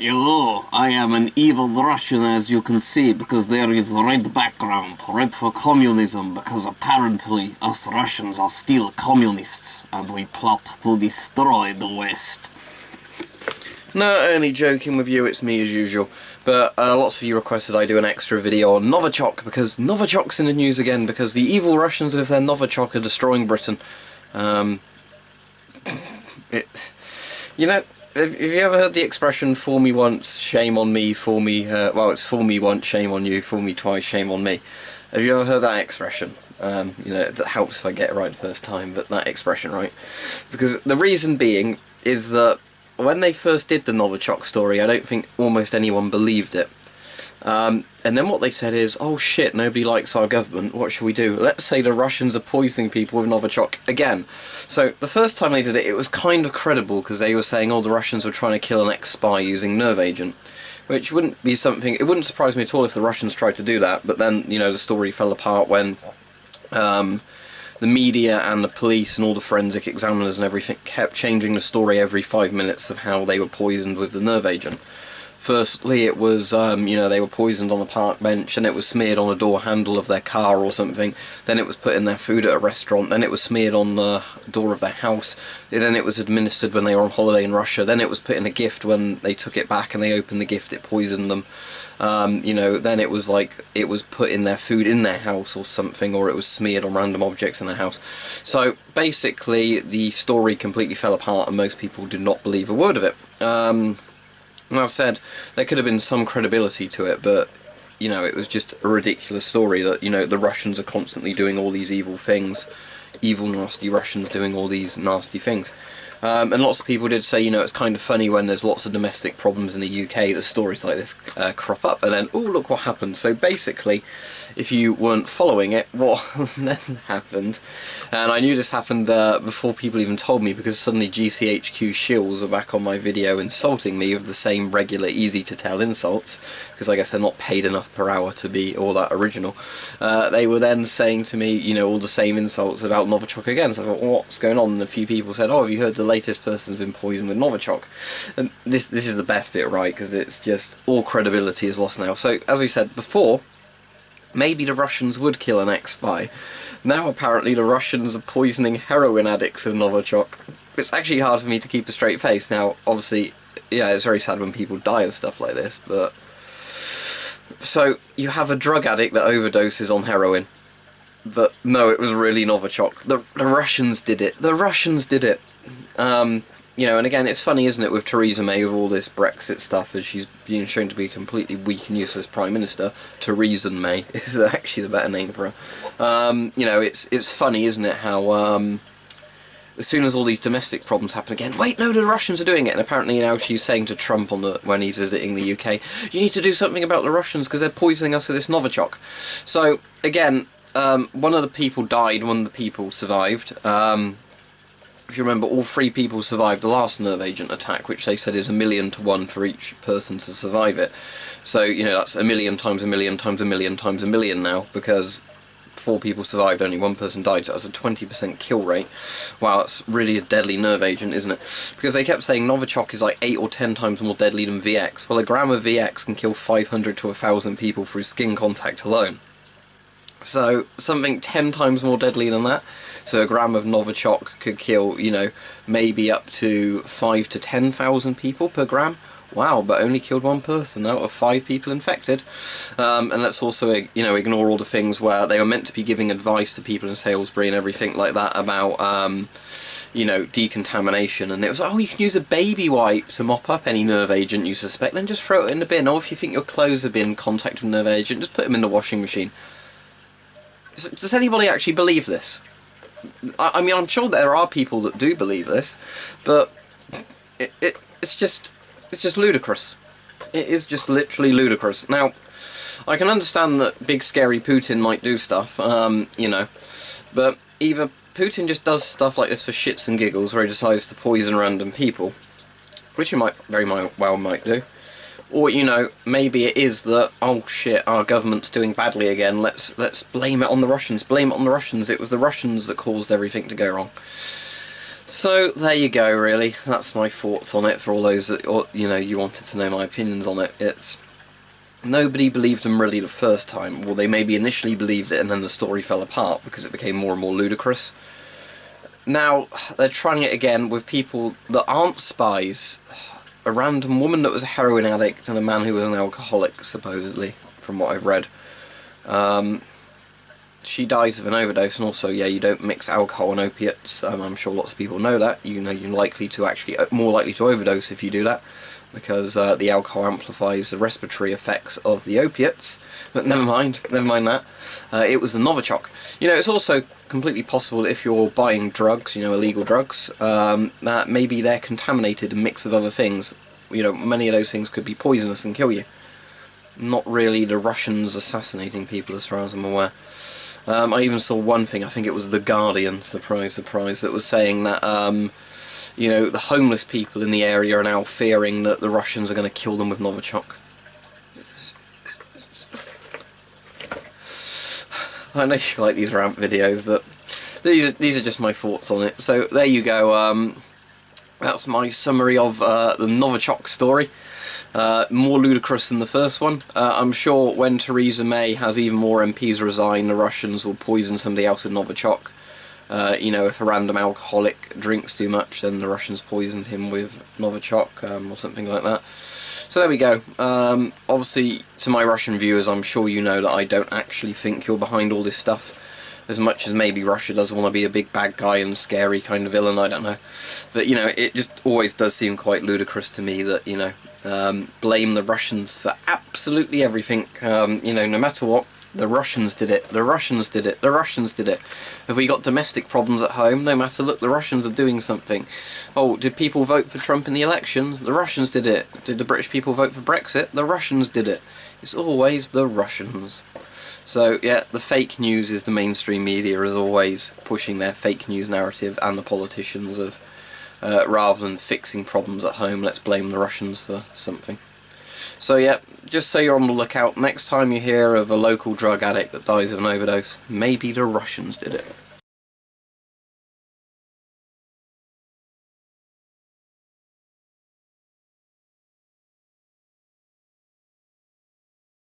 Hello, I am an evil Russian, as you can see, because there is red background, red for communism, because apparently us Russians are still communists, and we plot to destroy the West. No, only joking with you, it's me as usual. But lots of you requested I do an extra video on Novichok, because Novichok's in the news again, because the evil Russians with their Novichok are destroying Britain. You know, have you ever heard the expression, fool me once, shame on me, fool me, well, it's fool me once, shame on you, fool me twice, shame on me. Have you ever heard that expression? You know, it helps if I get it right the first time, but that expression, right? Because the reason being is that when they first did the Novichok story, I don't think almost anyone believed it. And then what they said is, oh shit, nobody likes our government, what should we do? Let's say the Russians are poisoning people with Novichok again. So the first time they did it, it was kind of credible, because they were saying, oh, the Russians were trying to kill an ex-spy using nerve agent. Which wouldn't be something, it wouldn't surprise me at all if the Russians tried to do that, but then, you know, the story fell apart when the media and the police and all the forensic examiners and everything kept changing the story every 5 minutes of how they were poisoned with the nerve agent. Firstly, it was, you know, they were poisoned on the park bench, and it was smeared on a door handle of their car or something. Then it was put in their food at a restaurant. Then it was smeared on the door of their house. Then it was administered when they were on holiday in Russia. Then it was put in a gift when they took it back and they opened the gift, it poisoned them. You know, then it was like, it was put in their food in their house or something, or it was smeared on random objects in their house. So, basically, the story completely fell apart and most people did not believe a word of it. And I said, there could have been some credibility to it, but, you know, it was just a ridiculous story that, you know, the Russians are constantly doing all these evil things. Evil, nasty Russians doing all these nasty things. And lots of people did say, you know, it's kind of funny when there's lots of domestic problems in the UK, that stories like this crop up, and then, oh, look what happened. So basically, if you weren't following it, what then happened, and I knew this happened before people even told me, because suddenly GCHQ shills were back on my video insulting me with the same regular, easy-to-tell insults, because I guess they're not paid enough per hour to be all that original. They were then saying to me, you know, all the same insults about Novichok again. So I thought, well, what's going on? And a few people said, oh, have you heard the latest person's been poisoned with Novichok? And this is the best bit, right, because it's just, all credibility is lost now. So, as we said before, maybe the Russians would kill an ex-spy. Now apparently the Russians are poisoning heroin addicts with Novichok. It's actually hard for me to keep a straight face. Now, obviously, yeah, it's very sad when people die of stuff like this, but... So, you have a drug addict that overdoses on heroin. But no, it was really Novichok. The Russians did it. The Russians did it. You know, and again, it's funny, isn't it, with Theresa May, with all this Brexit stuff, as she's being shown to be a completely weak and useless Prime Minister. Theresa May is actually the better name for her. You know, it's funny, isn't it, how, as soon as all these domestic problems happen again, wait, no, the Russians are doing it, and apparently now she's saying to Trump when he's visiting the UK, you need to do something about the Russians, because they're poisoning us with this Novichok. So, again, one of the people died, one of the people survived. If you remember, all 3 people survived the last nerve agent attack, which they said is 1,000,000 to 1 for each person to survive it. So, you know, that's 1,000,000 times 1,000,000 times 1,000,000 times 1,000,000 now, because 4 people survived, only 1 person died, so that's a 20% kill rate. Wow, that's really a deadly nerve agent, isn't it? Because they kept saying Novichok is like 8 or 10 times more deadly than VX. Well, a gram of VX can kill 500 to 1,000 people through skin contact alone. So, something 10 times more deadly than that. So a gram of Novichok could kill, you know, maybe up to 5 to 10,000 people per gram. Wow, but only killed 1 person out of 5 people infected. And let's also, you know, ignore all the things where they were meant to be giving advice to people in Salisbury and everything like that about, you know, decontamination. And it was, oh, you can use a baby wipe to mop up any nerve agent you suspect, then just throw it in the bin. Or if you think your clothes have been in contact with nerve agent, just put them in the washing machine. Does anybody actually believe this? I mean, I'm sure there are people that do believe this, but it's just ludicrous. It is just literally ludicrous. Now, I can understand that big scary Putin might do stuff, you know, but either Putin just does stuff like this for shits and giggles, where he decides to poison random people, which he might very well might do. Or, you know, maybe it is that, oh shit, our government's doing badly again, let's blame it on the Russians, blame it on the Russians, it was the Russians that caused everything to go wrong. So there you go, really. That's my thoughts on it for all those that, you wanted to know my opinions on it. It's... Nobody believed them really the first time. Well, they maybe initially believed it and then the story fell apart because it became more and more ludicrous. Now, they're trying it again with people that aren't spies. A random woman that was a heroin addict and a man who was an alcoholic, supposedly, from what I've read. She dies of an overdose, and also, yeah, you don't mix alcohol and opiates. I'm sure lots of people know that. You're more likely to overdose if you do that, because the alcohol amplifies the respiratory effects of the opiates. But never mind that. It was the Novichok. It's also completely possible that if you're buying drugs, illegal drugs, that maybe they're contaminated and mixed with other things. Many of those things could be poisonous and kill you. Not really the Russians assassinating people, as far as I'm aware. I even saw one thing, I think it was The Guardian, surprise, surprise, that was saying that, the homeless people in the area are now fearing that the Russians are going to kill them with Novichok. I know you like these rant videos, but these are just my thoughts on it. So there you go. That's my summary of the Novichok story. More ludicrous than the first one. I'm sure when Theresa May has even more MPs resign, the Russians will poison somebody else with Novichok. If a random alcoholic drinks too much, then the Russians poisoned him with Novichok, or something like that. So there we go. Obviously, to my Russian viewers, I'm sure you know that I don't actually think you're behind all this stuff. As much as maybe Russia does want to be a big bad guy and scary kind of villain, I don't know. But, it just always does seem quite ludicrous to me that, blame the Russians for absolutely everything. No matter what, the Russians did it, the Russians did it, the Russians did it. Have we got domestic problems at home? No matter, look, the Russians are doing something. Oh, did people vote for Trump in the elections? The Russians did it. Did the British people vote for Brexit? The Russians did it. It's always the Russians. So, yeah, the fake news is the mainstream media, as always, pushing their fake news narrative, and the politicians of, rather than fixing problems at home, let's blame the Russians for something. So, yeah, just so you're on the lookout, next time you hear of a local drug addict that dies of an overdose, maybe the Russians did it.